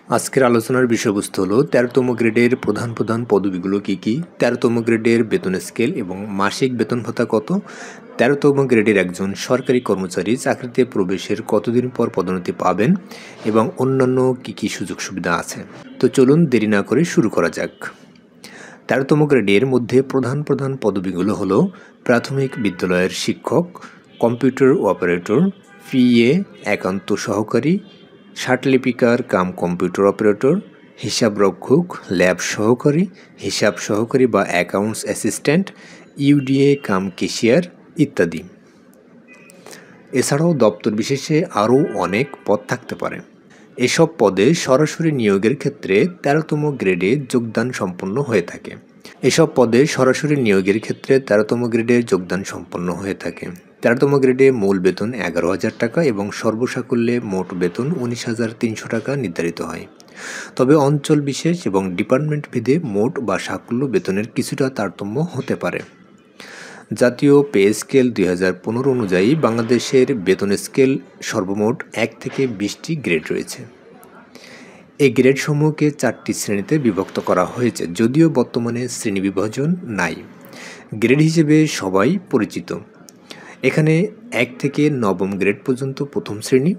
আজকের আলোচনার বিষয়বস্তু হলো ১৩তম গ্রেডের প্রধান প্রধান পদবিগুলো কী কী, ১৩তম গ্রেডের বেতন স্কেল এবং মাসিক বেতন ভাতা কত, ১৩তম গ্রেডের একজন সরকারি কর্মচারী চাকরিতে প্রবেশের কতদিন পর পদোন্নতি পাবেন এবং অন্যান্য কী কী সুযোগ সুবিধা আছে। তো চলুন দেরি না করে শুরু করা যাক। ১৩তম গ্রেডের মধ্যে প্রধান প্রধান পদবিগুলো হলো প্রাথমিক বিদ্যালয়ের শিক্ষক, কম্পিউটার অপারেটর, পিএ, একান্ত সহকারী, ষাটলিপিকার কাম কম্পিউটার অপারেটর, হিসাবরক্ষক, ল্যাব সহকারী, হিসাব সহকারী বা অ্যাকাউন্টস অ্যাসিস্ট্যান্ট, ইউডিএ কাম কেশিয়ার ইত্যাদি। এছাড়াও দপ্তর বিশেষে আরও অনেক পদ থাকতে পারে। এসব পদে সরাসরি নিয়োগের ক্ষেত্রে ১৩তম গ্রেডে যোগদান সম্পন্ন হয়ে থাকে। ১৩তম গ্রেডে মূল বেতন ১১,০০০ টাকা এবং সর্বসাকুল্যে মোট বেতন ১৯,৩০০ টাকা নির্ধারিত হয়। তবে অঞ্চল বিশেষ এবং ডিপার্টমেন্ট ভেদে মোট বা সাকুল্য বেতনের কিছুটা তারতম্য হতে পারে। জাতীয় পে স্কেল ২০১৫ অনুযায়ী বাংলাদেশের বেতন স্কেল সর্বমোট ১ থেকে ২০টি গ্রেড রয়েছে। এই গ্রেডসমূহকে ৪টি শ্রেণীতে বিভক্ত করা হয়েছে, যদিও বর্তমানে শ্রেণী বিভাজন নাই। গ্রেড হিসেবে সবাই পরিচিত। এখানে ১ থেকে ৯ম গ্রেড পর্যন্ত প্রথম শ্রেণী,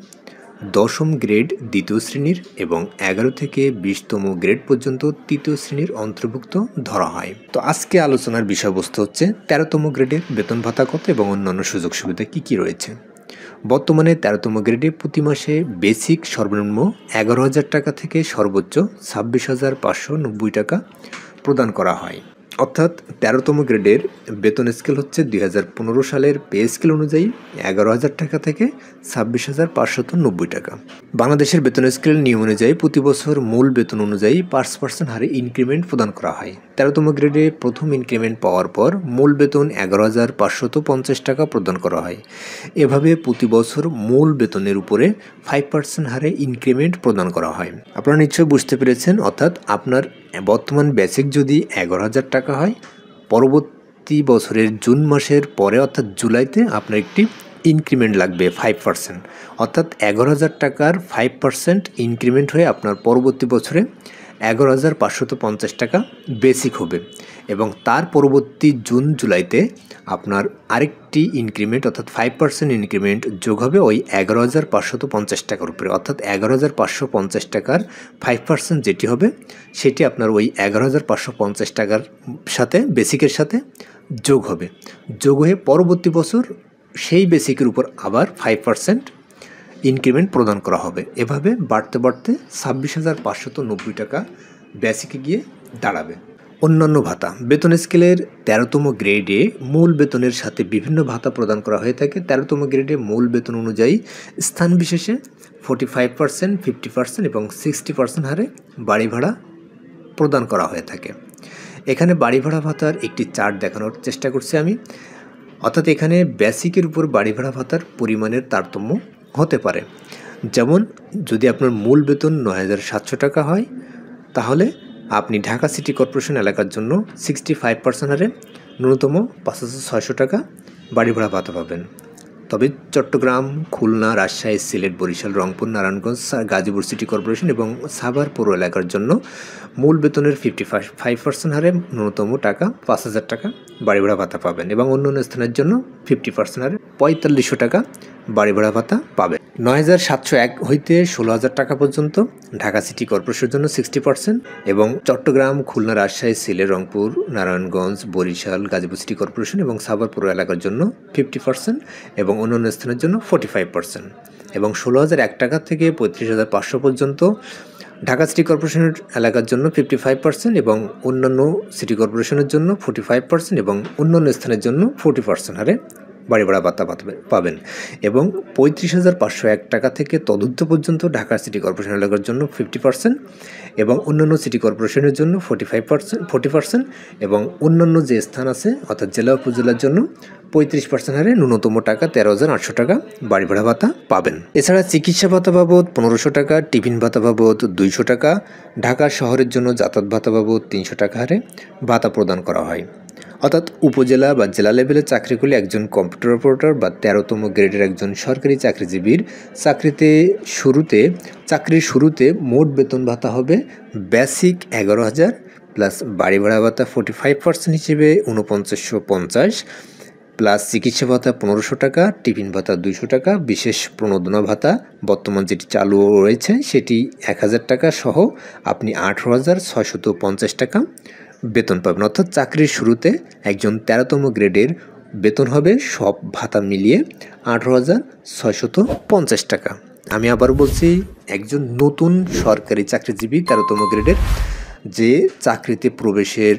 ১০ম গ্রেড দ্বিতীয় শ্রেণীর এবং ১১ থেকে ২০তম গ্রেড পর্যন্ত তৃতীয় শ্রেণীর অন্তর্ভুক্ত ধরা হয়। তো আজকে আলোচনার বিষয়বস্তু হচ্ছে ১৩তম গ্রেডের বেতন ভাতা কত এবং অন্যান্য সুযোগ সুবিধা কী কী রয়েছে। বর্তমানে ১৩তম গ্রেডে প্রতি মাসে বেসিক সর্বনিম্ন ১১,০০০ টাকা থেকে সর্বোচ্চ ২৬,৫৯০ টাকা প্রদান করা হয়। অর্থাৎ ১৩তম গ্রেডের বেতন স্কেল হচ্ছে ২০১৫ সালের পে স্কেল অনুযায়ী ১১,০০০ টাকা থেকে ২৬,৫৯০ টাকা। বাংলাদেশের বেতন স্কেল নিয়ম অনুযায়ী প্রতি বছর মূল বেতন অনুযায়ী ৫% হারে ইনক্রিমেন্ট প্রদান করা হয়। ১৩তম গ্রেডে প্রথম ইনক্রিমেন্ট পাওয়ার পর মূল বেতন ১১,৫৫০ টাকা প্রদান করা হয়। এভাবে প্রতি বছর মূল বেতনের উপরে 5% হারে ইনক্রিমেন্ট প্রদান করা হয়। আপনারা নিশ্চয়ই বুঝতে পেরেছেন। অর্থাৎ আপনার বর্তমান বেসিক যদি ১১,০০০ টাকা হয়, পরবর্তী বছরের জুন মাসের পরে অর্থাৎ জুলাইতে আপনার একটি ইনক্রিমেন্ট লাগবে 5%। অর্থাৎ ১১,০০০ টাকার 5% ইনক্রিমেন্ট হয়ে আপনার পরবর্তী বছরে ১১,৫৫০ টাকা বেসিক হবে এবং তার পরবর্তী জুন জুলাইতে আপনার আরেকটি ইনক্রিমেন্ট অর্থাৎ 5% ইনক্রিমেন্ট যোগ হবে ওই ১১,৫৫০ টাকার উপরে। অর্থাৎ ১১,৫৫০ টাকার 5% যেটি হবে সেটি আপনার ওই ১১,৫৫০ টাকার সাথে বেসিকের সাথে যোগ হবে। যোগ হয়ে পরবর্তী বছর সেই বেসিকের উপর আবার 5% ইনক্রিমেন্ট প্রদান করা হবে। এভাবে বাড়তে বাড়তে ২৬,৫৯০ টাকা বেসিকে গিয়ে দাঁড়াবে। অন্যান্য ভাতা বেতন স্কেলের ১৩তম গ্রেডে মূল বেতনের সাথে বিভিন্ন ভাতা প্রদান করা হয়ে থাকে। ১৩তম গ্রেডে মূল বেতন অনুযায়ী স্থান বিশেষে 45%, 50% এবং 60% হারে বাড়ি ভাড়া প্রদান করা হয়ে থাকে। এখানে বাড়ি ভাড়া ভাতার একটি চার্ট দেখানোর চেষ্টা করছি আমি। অর্থাৎ এখানে বেসিকের উপর বাড়ি ভাড়া ভাতার পরিমাণের তারতম্য হতে পারে। যেমন যদি আপনার মূল বেতন ৯,৭০০ টাকা হয়, তাহলে আপনি ঢাকা সিটি কর্পোরেশন এলাকার জন্য 65% হারে ন্যূনতম ৫,৬০০ টাকা বাড়ি ভাড়া ভাতা পাবেন। তবে চট্টগ্রাম, খুলনা, রাজশাহী, সিলেট, বরিশাল, রংপুর, নারায়ণগঞ্জ, গাজীপুর সিটি কর্পোরেশন এবং সাভার পৌর এলাকার জন্য মূল বেতনের 55% হারে ন্যূনতম টাকা ৫,০০০ টাকা বাড়ি ভাড়া ভাতা পাবেন এবং অন্যান্য স্থানের জন্য 50% হারে ৪৫০০ টাকা বাড়ি ভাড়া ভাতা পাবেন। ৯,৭০১ হইতে ১৬,০০০ টাকা পর্যন্ত ঢাকা সিটি কর্পোরেশনের জন্য 60% এবং চট্টগ্রাম, খুলনা, রাজশাহী, সিলেট, রংপুর, নারায়ণগঞ্জ, বরিশাল, গাজীপুর সিটি কর্পোরেশন এবং সাভার পৌর এলাকার জন্য 50% এবং অন্যান্য স্থানের জন্য 45% এবং ১৬,০০১ টাকা থেকে ৩৫,৫০০ পর্যন্ত ঢাকা সিটি কর্পোরেশনের এলাকার জন্য 55% এবং অন্যান্য সিটি কর্পোরেশনের জন্য 45% এবং অন্যান্য স্থানের জন্য 40% হারে বাড়ি ভাড়া ভাতা পাবেন এবং ৩৫,৫০১ টাকা থেকে তদূর্ধ্ব পর্যন্ত ঢাকা সিটি কর্পোরেশন এলাকার জন্য 50% এবং অন্যান্য সিটি কর্পোরেশনের জন্য 40% এবং অন্যান্য যে স্থান আছে অর্থাৎ জেলা উপজেলার জন্য ৩৫% হারে ন্যূনতম টাকা ১৩,৮০০ টাকা বাড়ি ভাড়া ভাতা পাবেন। এছাড়া চিকিৎসা ভাতা বাবদ ১৫০০ টাকা, টিফিন ভাতা বাবদ ২০০ টাকা, ঢাকা শহরের জন্য যাতায়াত ভাতা বাবদ ৩০০ টাকা হারে ভাতা প্রদান করা হয়। অর্থাৎ উপজেলা বা জেলা লেভেলে চাকরি করলে একজন কম্পিউটার অপারেটর বা 13তম গ্রেডের একজন সরকারি চাকরিজীবীর চাকরির শুরুতে মোট বেতন ভাতা হবে বেসিক 11,000 প্লাস বাড়ি ভাড়া ভাতা 45% হিসেবে 4950, প্লাস চিকিৎসা ভাতা 1500 টাকা, টিফিন ভাতা 200 টাকা, বিশেষ প্রণোদনা ভাতা বর্তমান যেটি চালু রয়েছে সেটি 1000 টাকা সহ আপনি 18,650 টাকা বেতন পাবেন। অর্থাৎ চাকরির শুরুতে একজন 13তম গ্রেডের বেতন হবে সব ভাতা মিলিয়ে 18,650 টাকা। আমি আবার বলছি, একজন নতুন সরকারি চাকরিজীবী 13তম গ্রেডের যে চাকরিতে প্রবেশের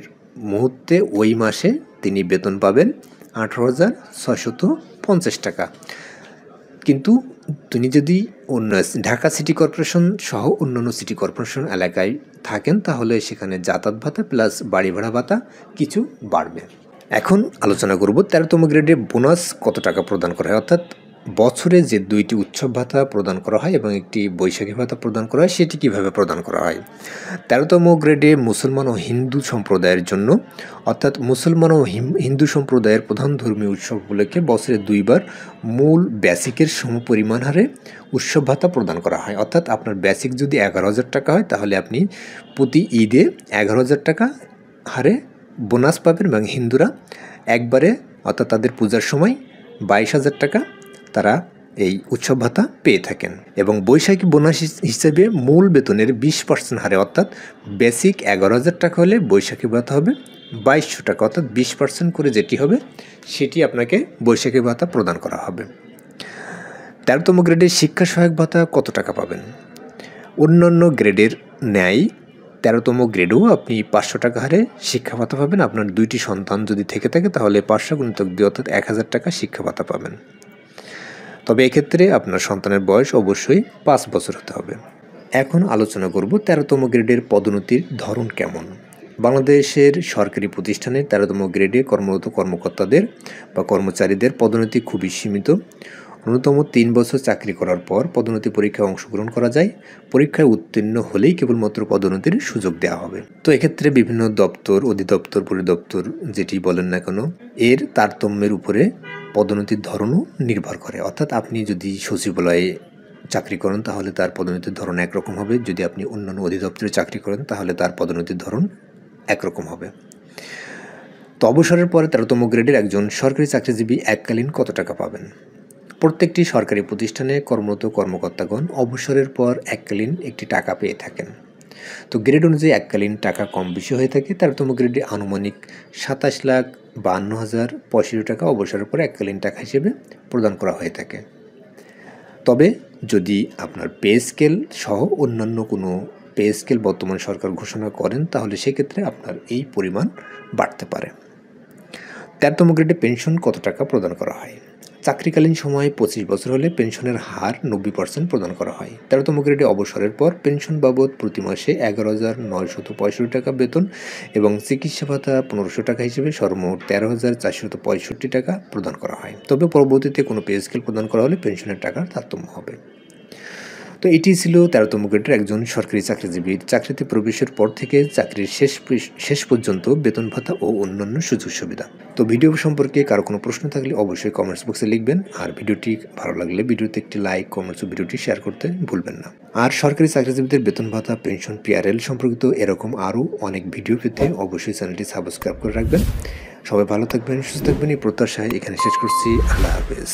মুহূর্তে ওই মাসে তিনি বেতন পাবেন 18,650 টাকা। কিন্তু তিনি যদি অন্য ঢাকা সিটি কর্পোরেশন সহ অন্যান্য সিটি কর্পোরেশন এলাকায় থাকেন তাহলে সেখানে যাতায়াত ভাতা প্লাস বাড়ি ভাড়া ভাতা কিছু বাড়বে। এখন আলোচনা করব 13তম গ্রেডে বোনাস কত টাকা প্রদান করা হয়, অর্থাৎ বছরে যে 2টি উৎসব ভাতা প্রদান করা হয় এবং একটি বৈশাখী ভাতা প্রদান করা হয় সেটি কিভাবে প্রদান করা হয়। 13তম গ্রেডে মুসলমান ও হিন্দু সম্প্রদায়ের জন্য, অর্থাৎ মুসলমান ও হিন্দু সম্প্রদায়ের প্রধান ধর্মীয় উৎসব উপলক্ষে বছরে 2বার মূল বেসিকের সমপরিমাণ হারে উৎসব ভাতা প্রদান করা হয়। অর্থাৎ আপনার বেসিক যদি 11,000 টাকা হয় তাহলে আপনি প্রতি ঈদে 11,000 টাকা হারে বোনাস পাবেন এবং হিন্দুরা একবারে অর্থাৎ তাদের পূজার সময় 22,000 টাকা তারা এই উৎসব ভাতা পেয়ে থাকেন। এবং বৈশাখী বোনাস হিসেবে মূল বেতনের 20% হারে, অর্থাৎ বেসিক 11,000 টাকা হলে বৈশাখী ভাতা হবে 2,200 টাকা, অর্থাৎ 20% করে যেটি হবে সেটি আপনাকে বৈশাখী ভাতা প্রদান করা হবে। 13তম গ্রেডের শিক্ষা সহায়ক ভাতা কত টাকা পাবেন? অন্যান্য গ্রেডের ন্যায় 13তম গ্রেডেও আপনি 500 টাকা হারে শিক্ষা ভাতা পাবেন। আপনার 2টি সন্তান যদি থেকে থাকে তাহলে 500 গুণিতক 2 অর্থাৎ 1,000 টাকা শিক্ষা ভাতা পাবেন। তবে এক্ষেত্রে আপনার সন্তানের বয়স অবশ্যই 5 বছর হতে হবে। এখন আলোচনা করব 13তম গ্রেডের পদোন্নতির ধরন কেমন। বাংলাদেশের সরকারি প্রতিষ্ঠানে 13তম গ্রেডে কর্মরত কর্মকর্তাদের বা কর্মচারীদের পদোন্নতি খুবই সীমিত। ন্যূনতম 3 বছর চাকরি করার পর পদোন্নতি পরীক্ষায় অংশগ্রহণ করা যায়। পরীক্ষায় উত্তীর্ণ হলেই কেবলমাত্র পদোন্নতির সুযোগ দেওয়া হবে। তো এক্ষেত্রে বিভিন্ন দপ্তর, অধিদপ্তর, পরিদপ্তর যেটি বলেন না কেন এর তারতম্যের উপরে পদোন্নতির ধরনও নির্ভর করে। অর্থাৎ আপনি যদি সচিবালয়ে চাকরি করেন তাহলে তার পদোন্নতির ধরন একরকম হবে, যদি আপনি অন্যান্য অধিদপ্তরে চাকরি করেন তাহলে তার পদোন্নতির ধরন একরকম হবে। তো অবসরের পরে 13তম গ্রেডের একজন সরকারি চাকরিজীবী এককালীন কত টাকা পাবেন? প্রত্যেকটি সরকারি প্রতিষ্ঠানে কর্মরত কর্মকর্তাগণ অবসরের পর এককালীন একটি টাকা পেয়ে থাকেন। তো গ্রেড অনুযায়ী এককালীন টাকা কম বেশি হয়ে থাকে। 13তম গ্রেডে আনুমানিক 27,52,065 টাকা অবসরের পর এককালীন টাকা হিসেবে প্রদান করা হয়ে থাকে। তবে যদি আপনার পে স্কেল সহ অন্যান্য কোনো পে স্কেল বর্তমান সরকার ঘোষণা করেন তাহলে সেক্ষেত্রে আপনার এই পরিমাণ বাড়তে পারে। 13তম গ্রেডে পেনশন কত টাকা প্রদান করা হয়? চাকরিকালীন সময়ে 25 বছর হলে পেনশনের হার 90% প্রদান করা হয়। 13তম গ্রেডে অবসরের পর পেনশন বাবদ প্রতি মাসে 11,965 টাকা বেতন এবং চিকিৎসা ভাতা 1500 টাকা হিসেবে সর্বমোট 13,465 টাকা প্রদান করা হয়। তবে পরবর্তীতে কোনো পে স্কেল প্রদান করা হলে পেনশনের টাকার তারতম্য হবে। তো এটি ছিল 13তম গ্রেডের একজন সরকারি চাকরিজীবীর চাকরিতে প্রবেশের পর থেকে চাকরির শেষ পর্যন্ত বেতন ভাতা ও অন্যান্য সুযোগ সুবিধা। তো ভিডিও সম্পর্কে কারো কোনো প্রশ্ন থাকলে অবশ্যই কমেন্টস বক্সে লিখবেন। আর ভিডিওটি ভালো লাগলে ভিডিওতে একটি লাইক, কমেন্টস ও ভিডিওটি শেয়ার করতে ভুলবেন না। আর সরকারি চাকরিজীবীদের বেতন ভাতা, পেনশন, পিআরএল সম্পর্কিত এরকম আরও অনেক ভিডিও পেতে অবশ্যই চ্যানেলটি সাবস্ক্রাইব করে রাখবেন। সবাই ভালো থাকবেন, সুস্থ থাকবেন এই প্রত্যাশায় এখানে শেষ করছি। আল্লাহ হাফেজ।